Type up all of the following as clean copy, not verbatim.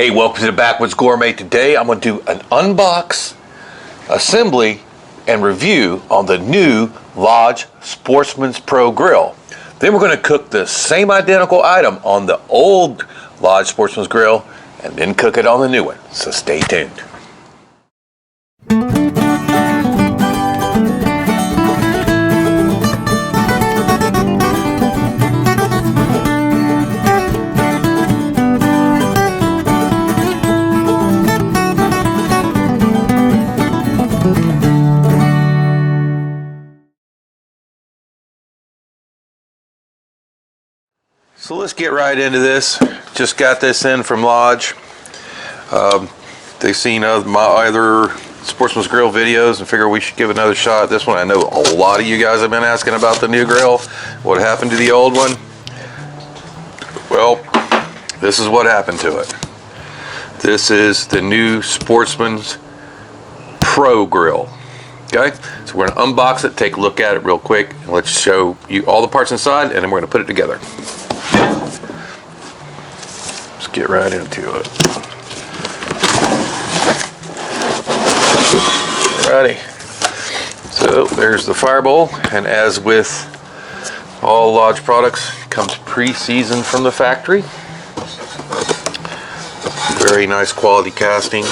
Hey, welcome to the Backwoods Gourmet. Today I'm going to do an unbox, assembly, and review on the new Lodge Sportsman's Pro Grill. Then we're going to cook the same identical item on the old Lodge Sportsman's Grill and then cook it on the new one. So stay tuned. So let's get right into this. Just got this in from Lodge. They've seen my other Sportsman's Grill videos and figure we should give another shot at this one. I know a lot of you guys have been asking about the new grill. What happened to the old one? Well, this is what happened to it. This is the new Sportsman's Pro Grill. Okay, so we're going to unbox it, take a look at it real quick, and let's show you all the parts inside, and then we're going to put it together. Let's get right into it. Alrighty, so there's the fire bowl, and as with all Lodge products, it comes pre-seasoned from the factory. Very nice quality casting.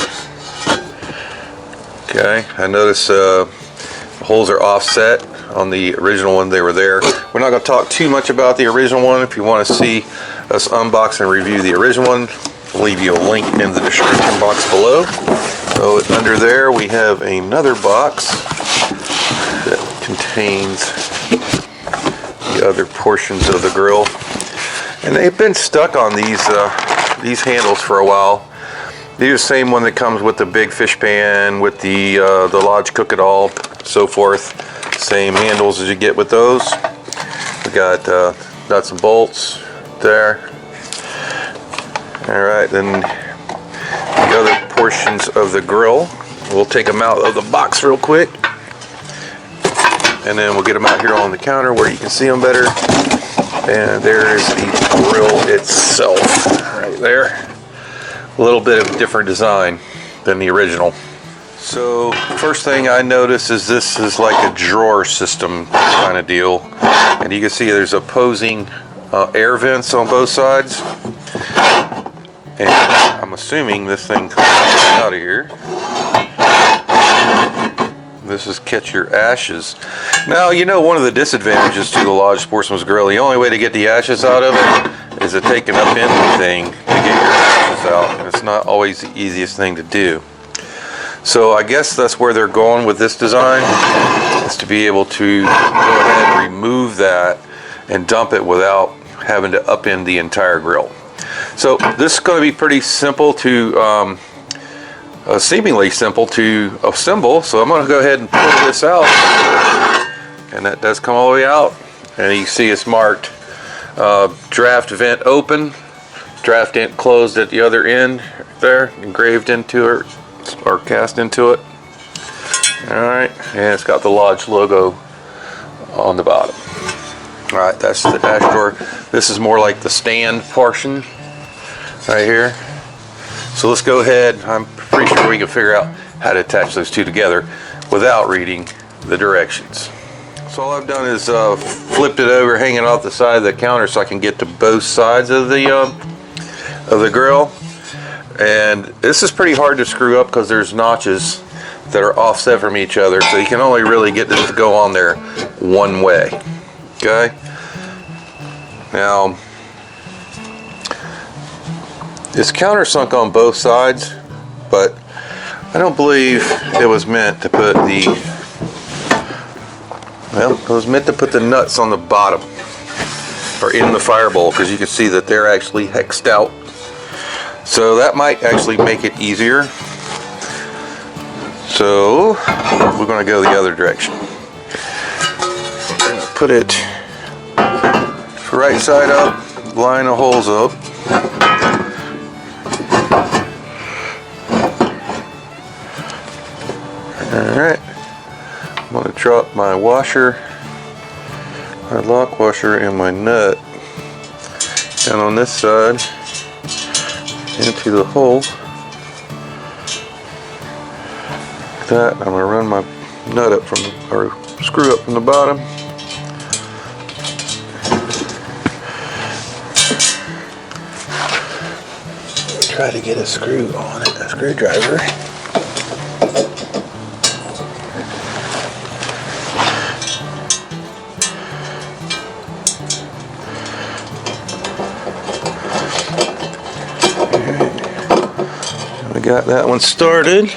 Okay, I notice the holes are offset. On the original one they were there. We're not going to talk too much about the original one. If you want to see us unbox and review the original one, I'll leave you a link in the description box below. So under there we have another box that contains the other portions of the grill, and they've been stuck on these handles for a while. These are the same one that comes with the big fish pan, with the Lodge Cook It All, so forth. Same handles as you get with those. We got nuts and bolts there. All right, then the other portions of the grill, we'll take them out of the box real quick, and then we'll get them out here on the counter where you can see them better. And there is the grill itself right there. A little bit of a different design than the original. So first thing I notice is this is like a drawer system kind of deal, and you can see there's opposing air vents on both sides, and I'm assuming this thing comes out of here. This is catch your ashes. Now, you know, one of the disadvantages to the Lodge Sportsman's Grill, the only way to get the ashes out of it is to take an upend thing to get your ashes out, and it's not always the easiest thing to do. So I guess that's where they're going with this design, is to be able to go ahead and remove that and dump it without having to upend the entire grill. So this is going to be pretty simple to, seemingly simple to assemble. So I'm going to go ahead and pull this out, and that does come all the way out. And you see it's marked draft vent open, draft vent closed at the other end there, engraved into it. Or cast into it. Alright, and it's got the Lodge logo on the bottom. Alright, that's the dash drawer. This is more like the stand portion right here. So let's go ahead. I'm pretty sure we can figure out how to attach those two together without reading the directions. So all I've done is flipped it over, hanging off the side of the counter so I can get to both sides of the grill. And this is pretty hard to screw up because there's notches that are offset from each other, so you can only really get this to go on there one way. Okay, now it's countersunk on both sides, but I don't believe it was meant to put the, well, it was meant to put the nuts on the bottom or in the fire bowl, because you can see that they're actually hexed out. So that might actually make it easier. So we're going to go the other direction. We're going to put it right side up, line the holes up. Alright, I'm going to drop my washer, my lock washer, and my nut down on this side. into the hole. Like that. I'm gonna run my nut up from the, or screw up from the bottom. Try to get a screw on it, a screwdriver. We got that one started.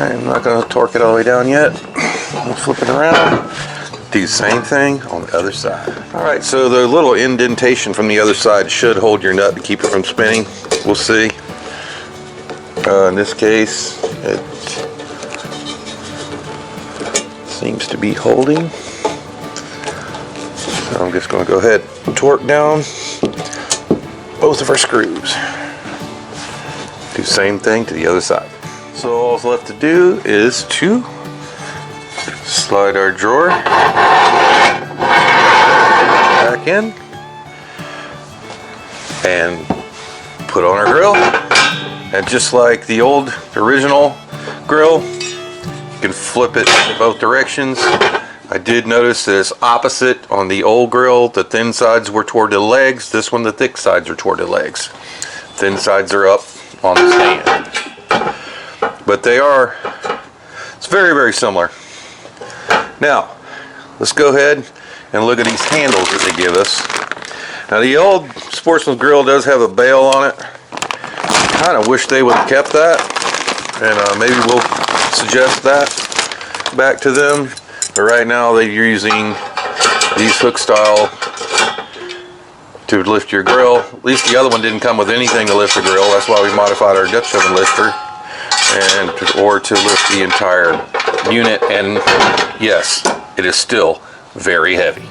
I'm not going to torque it all the way down yet. I'll flip it around. Do the same thing on the other side. Alright, so the little indentation from the other side should hold your nut to keep it from spinning. We'll see. In this case, it seems to be holding. So I'm just going to go ahead and torque down both of our screws. Do the same thing to the other side. So all that's left to do is to slide our drawer back in and put on our grill. And just like the old original grill, you can flip it in both directions. I did notice that it's opposite on the old grill. The thin sides were toward the legs. This one, the thick sides are toward the legs. Thin sides are up on the stand. But they are, it's very, very similar. Now, let's go ahead and look at these handles that they give us. Now, the old Sportsman's grill does have a bail on it. I kind of wish they would have kept that. And maybe we'll suggest that back to them. But right now, they're using these hook style to lift your grill. At least the other one didn't come with anything to lift the grill. That's why we modified our Dutch oven lifter. Or to lift the entire unit, and yes, it is still very heavy.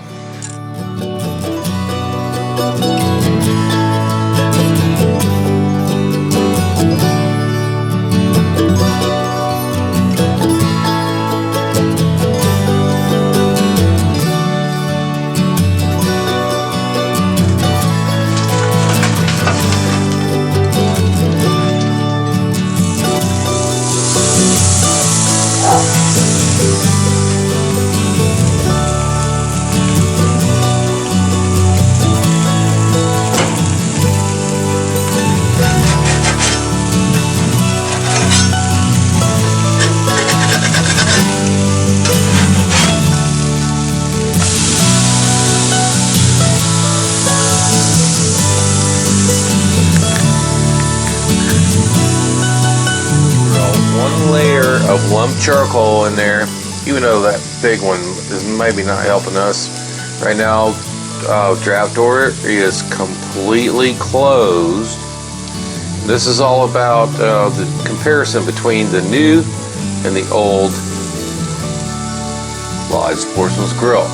Of lump charcoal in there, even though that big one is maybe not helping us right now. Draft door is completely closed. This is all about the comparison between the new and the old Lodge Sportsman's grill.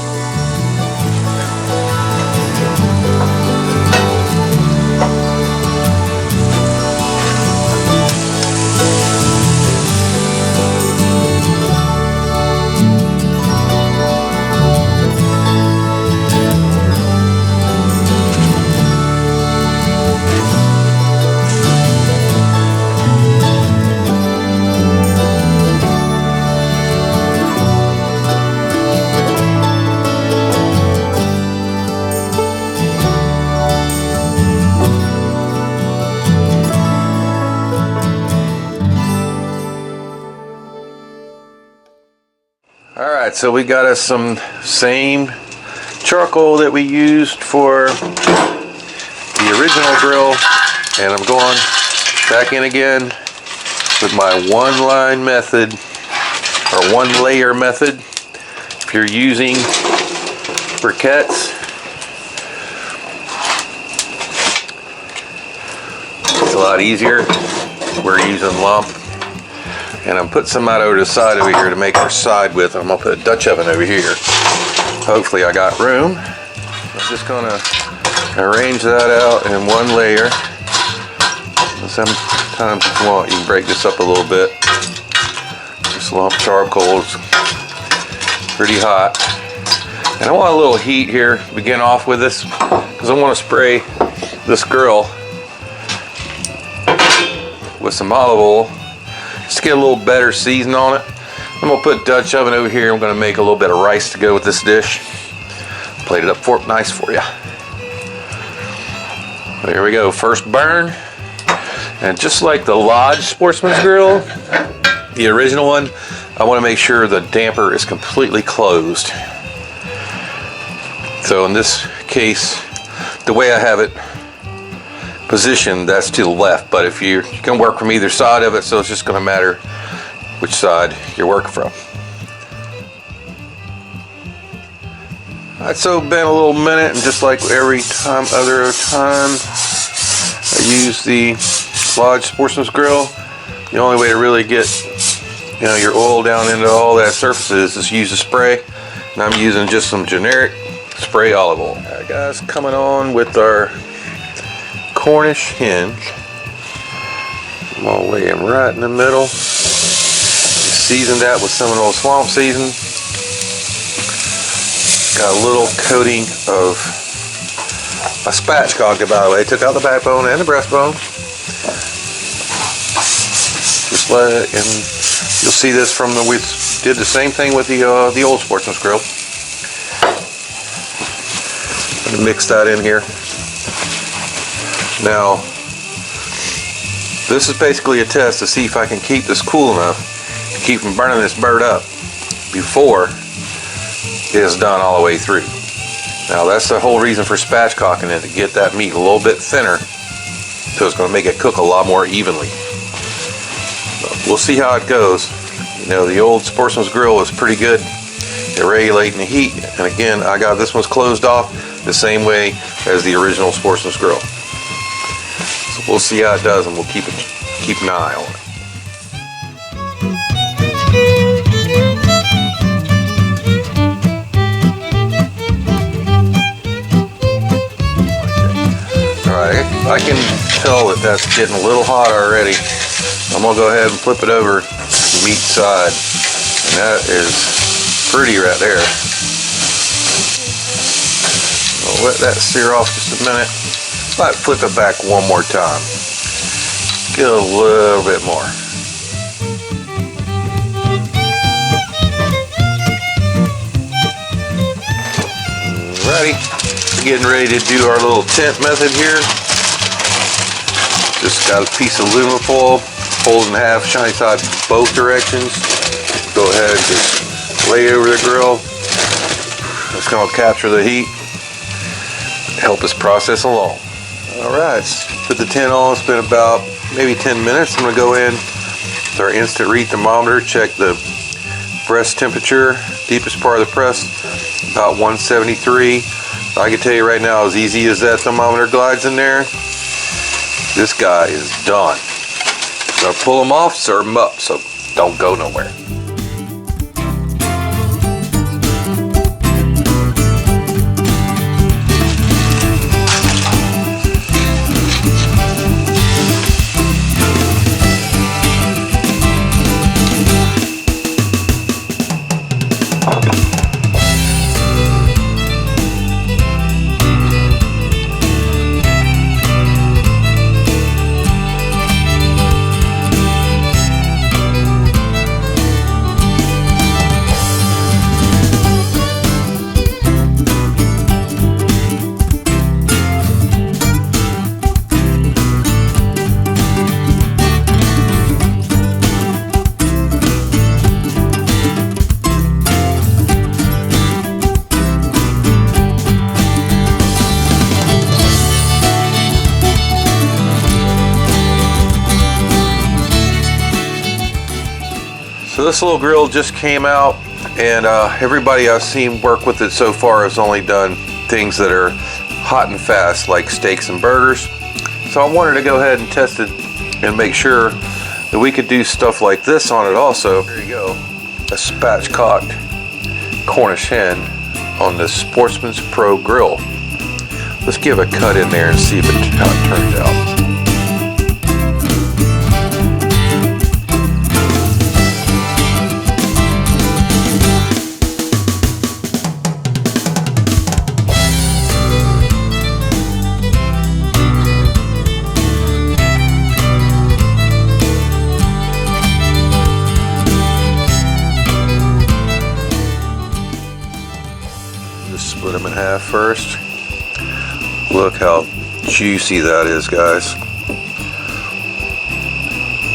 Alright, so we got us some same charcoal that we used for the original grill, and I'm going back in again with my one line method, or one layer method. If you're using briquettes, it's a lot easier. We're using lump. And I'm putting some out over the side over here to make our side width. I'm gonna put a Dutch oven over here. Hopefully I got room. I'm just gonna arrange that out in one layer. Sometimes if you want, you can break this up a little bit. This lump charcoal is pretty hot. And I want a little heat here to begin off with this, because I want to spray this grill with some olive oil just to get a little better season on it. I'm going to put Dutch oven over here. I'm going to make a little bit of rice to go with this dish. Plate it up nice for you. There we go, first burn. And just like the Lodge Sportsman's Grill, the original one, I want to make sure the damper is completely closed. So in this case, the way I have it positioned, that's to the left, but if you can work from either side of it, so it's just going to matter which side you're working from. Alright, so been a little minute, and just like every other time I use the Lodge Sportsman's Grill, the only way to really get your oil down into all that surfaces is use a spray, and I'm using just some generic spray olive oil. Alright guys, coming on with our Cornish hen. I'm gonna lay him right in the middle. Season that with Seminole Swamp season. Got a little coating of a spatchcock, by the way. Took out the backbone and the breastbone. Just let it, and you'll see this from we did the same thing with the old Sportsman's Grill. I'm gonna mix that in here. Now, this is basically a test to see if I can keep this cool enough to keep from burning this bird up before it is done all the way through. Now, that's the whole reason for spatchcocking it, to get that meat a little bit thinner, so it's going to make it cook a lot more evenly. But we'll see how it goes. The old Sportsman's Grill was pretty good at regulating the heat, and again, I got this one's closed off the same way as the original Sportsman's Grill. So we'll see how it does, and we'll keep an eye on it. Alright, I can tell that that's getting a little hot already. I'm going to go ahead and flip it over to the meat side. And that is pretty right there. I'll let that sear off just a minute. Might flip it back one more time. Get a little bit more. Alrighty, we're getting ready to do our little tent method here. Just got a piece of aluminum foil, fold in half, shiny side both directions. Go ahead and just lay over the grill. It's going to capture the heat, help us process along. Alright, put the tent on. It's been about maybe 10 minutes. I'm going to go in with our instant read thermometer, check the breast temperature, deepest part of the breast, about 173. I can tell you right now, as easy as that thermometer glides in there, this guy is done. So pull him off, serve him up, so don't go nowhere. So this little grill just came out, and everybody I've seen work with it so far has only done things that are hot and fast, like steaks and burgers. So I wanted to go ahead and test it and make sure that we could do stuff like this on it also. There you go, a spatchcocked Cornish hen on the Sportsman's Pro grill. Let's give a cut in there and see how it turns out. Split them in half first. Look how juicy that is, guys.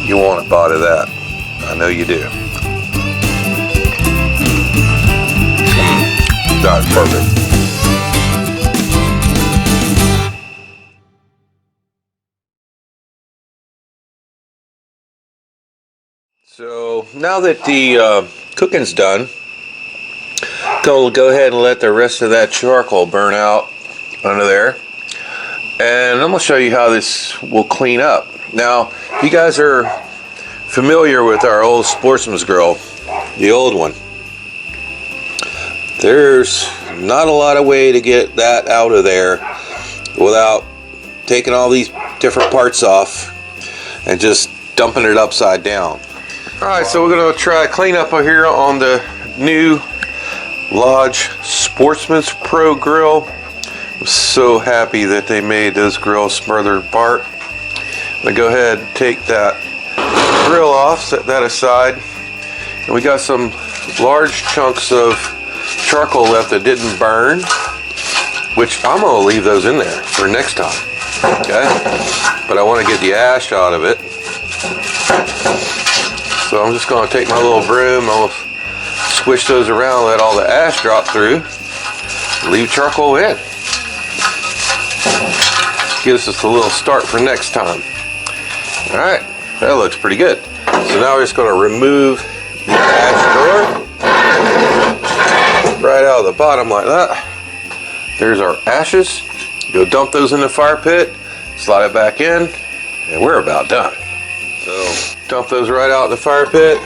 You want a bite of that. I know you do. That's perfect. So now that the cooking's done, go ahead and let the rest of that charcoal burn out under there. And I'm going to show you how this will clean up. Now, you guys are familiar with our old Sportsman's grill, the old one. There's not a lot of way to get that out of there without taking all these different parts off and just dumping it upside down. Alright, so we're going to try clean up here on the new Lodge Sportsman's Pro grill. I'm so happy that they made those grills further apart. I'm going to go ahead and take that grill off, set that aside. And we got some large chunks of charcoal left that didn't burn, which I'm going to leave those in there for next time. Okay? But I want to get the ash out of it. So I'm just going to take my little broom, I'll squish those around, let all the ash drop through, leave charcoal in. Gives us a little start for next time. Alright, that looks pretty good. So now we're just going to remove the ash door right out of the bottom like that. There's our ashes. Go dump those in the fire pit, slide it back in, and we're about done. So dump those right out in the fire pit,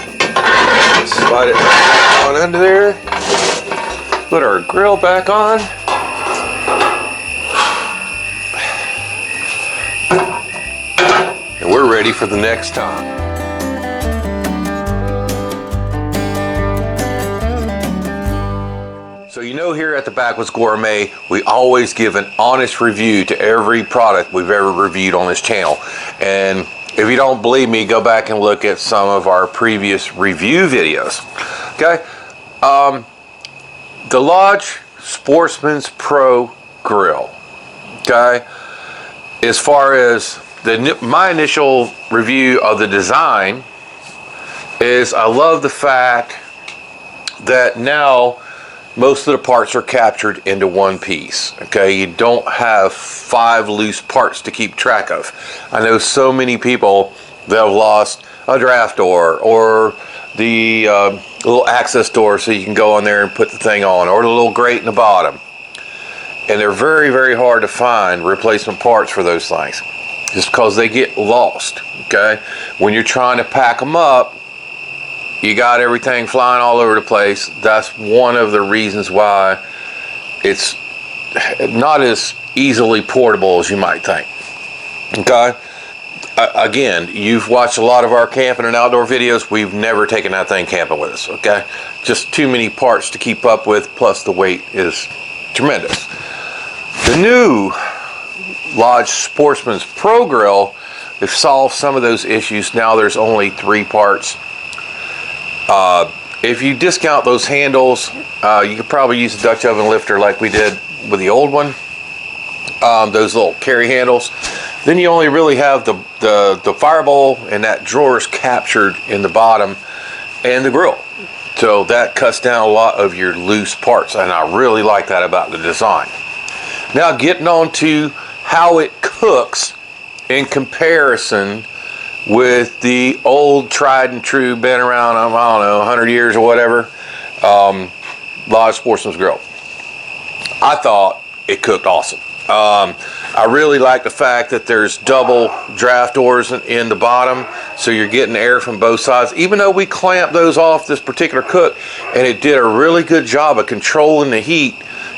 slide it on under there, put our grill back on, and we're ready for the next time. So you know, here at the Backwoods Gourmet, we always give an honest review to every product we've ever reviewed on this channel. And if you don't believe me, go back and look at some of our previous review videos. Okay, the Lodge Sportsman's Pro Grill. Okay, as far as my initial review of the design is, I love the fact that now most of the parts are captured into one piece. Okay, you don't have 5 loose parts to keep track of. I know so many people that have lost a draft door or the little access door so you can go on there and put the thing on, or the little grate in the bottom. And they're very, very hard to find replacement parts for those things, just because they get lost. Okay, when you're trying to pack them up, you got everything flying all over the place. That's one of the reasons why it's not as easily portable as you might think. Okay? Again, you've watched a lot of our camping and outdoor videos. We've never taken that thing camping with us. Okay? Just too many parts to keep up with, plus the weight is tremendous. The new Lodge Sportsman's Pro Grill, they've solved some of those issues. Now there's only 3 parts. If you discount those handles, you could probably use a Dutch oven lifter like we did with the old one. Those little carry handles. Then you only really have the fire bowl and that drawers captured in the bottom, and the grill. So that cuts down a lot of your loose parts, and I really like that about the design. Now getting on to how it cooks in comparison with the old tried and true, been around, I don't know, 100 years or whatever, Lodge Sportsman's Grill. I thought it cooked awesome. I really like the fact that there's double draft doors in the bottom, so you're getting air from both sides. Even though we clamped those off this particular cook, and it did a really good job of controlling the heat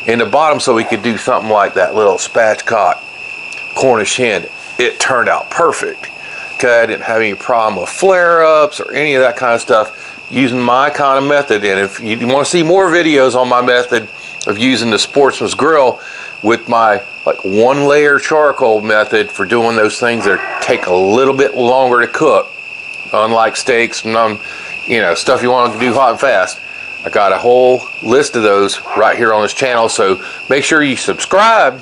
in the bottom, so we could do something like that little spatchcock Cornish hen. It turned out perfect. Okay, I didn't have any problem with flare-ups or any of that kind of stuff using my kind of method. And if you want to see more videos on my method of using the Sportsman's Grill with my like 1-layer charcoal method for doing those things that take a little bit longer to cook, unlike steaks and stuff you want to do hot and fast, I got a whole list of those right here on this channel, so make sure you subscribe,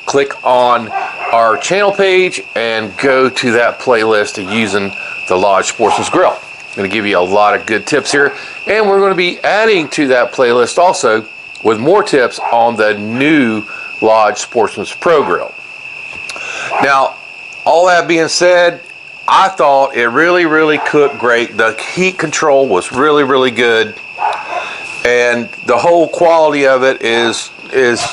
click on our channel page, and go to that playlist of using the Lodge Sportsman's Grill. I'm going to give you a lot of good tips here, and we're going to be adding to that playlist also with more tips on the new Lodge Sportsman's Pro Grill. Now, all that being said, I thought it really cooked great. The heat control was really good, and the whole quality of it is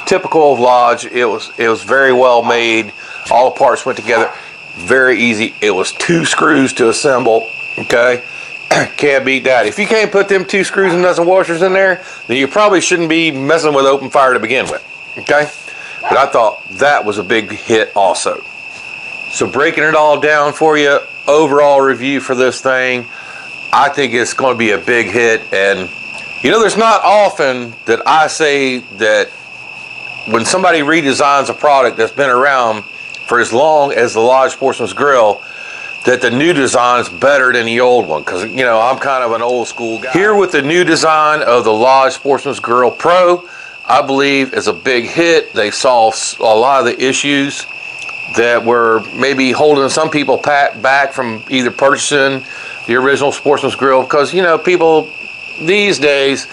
typical of Lodge. It was very well made. All the parts went together very easy. It was 2 screws to assemble. Okay, can't beat that. If you can't put them 2 screws and dozen washers in there, then you probably shouldn't be messing with open fire to begin with. Okay, but I thought that was a big hit also. So breaking it all down for you, overall review for this thing, I think it's going to be a big hit. And you know, there's not often that I say that when somebody redesigns a product that's been around for as long as the Lodge Sportsman's Grill, that the new design is better than the old one, because you know, I'm kind of an old school guy. Here with the new design of the Lodge Sportsman's Grill Pro, I believe is a big hit. They solved a lot of the issues that were maybe holding some people back from either purchasing the original Sportsman's Grill, because you know, people these days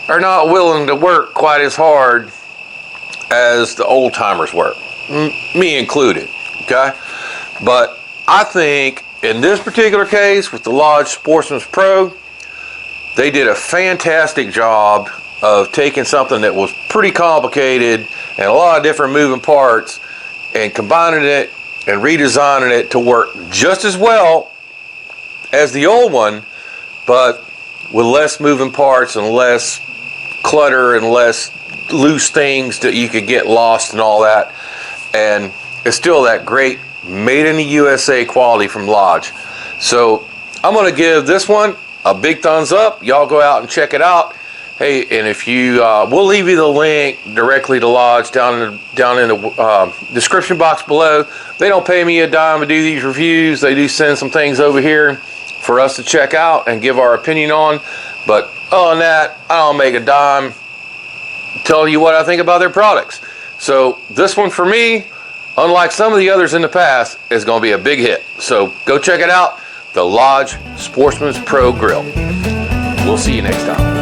are not willing to work quite as hard as the old timers were, me included. Okay, but I think in this particular case with the Lodge Sportsman's Pro, they did a fantastic job of taking something that was pretty complicated and a lot of different moving parts and combining it and redesigning it to work just as well as the old one, but with less moving parts and less clutter and less loose things that you could get lost and all that. And it's still that great made in the USA quality from Lodge. So I'm going to give this one a big thumbs up. Y'all go out and check it out. Hey, and if you, we'll leave you the link directly to Lodge down in the description box below. They don't pay me a dime to do these reviews. They do send some things over here for us to check out and give our opinion on. But other than that, I don't make a dime telling you what I think about their products. So this one for me, unlike some of the others in the past, is going to be a big hit. So go check it out, the Lodge Sportsman's Pro Grill. We'll see you next time.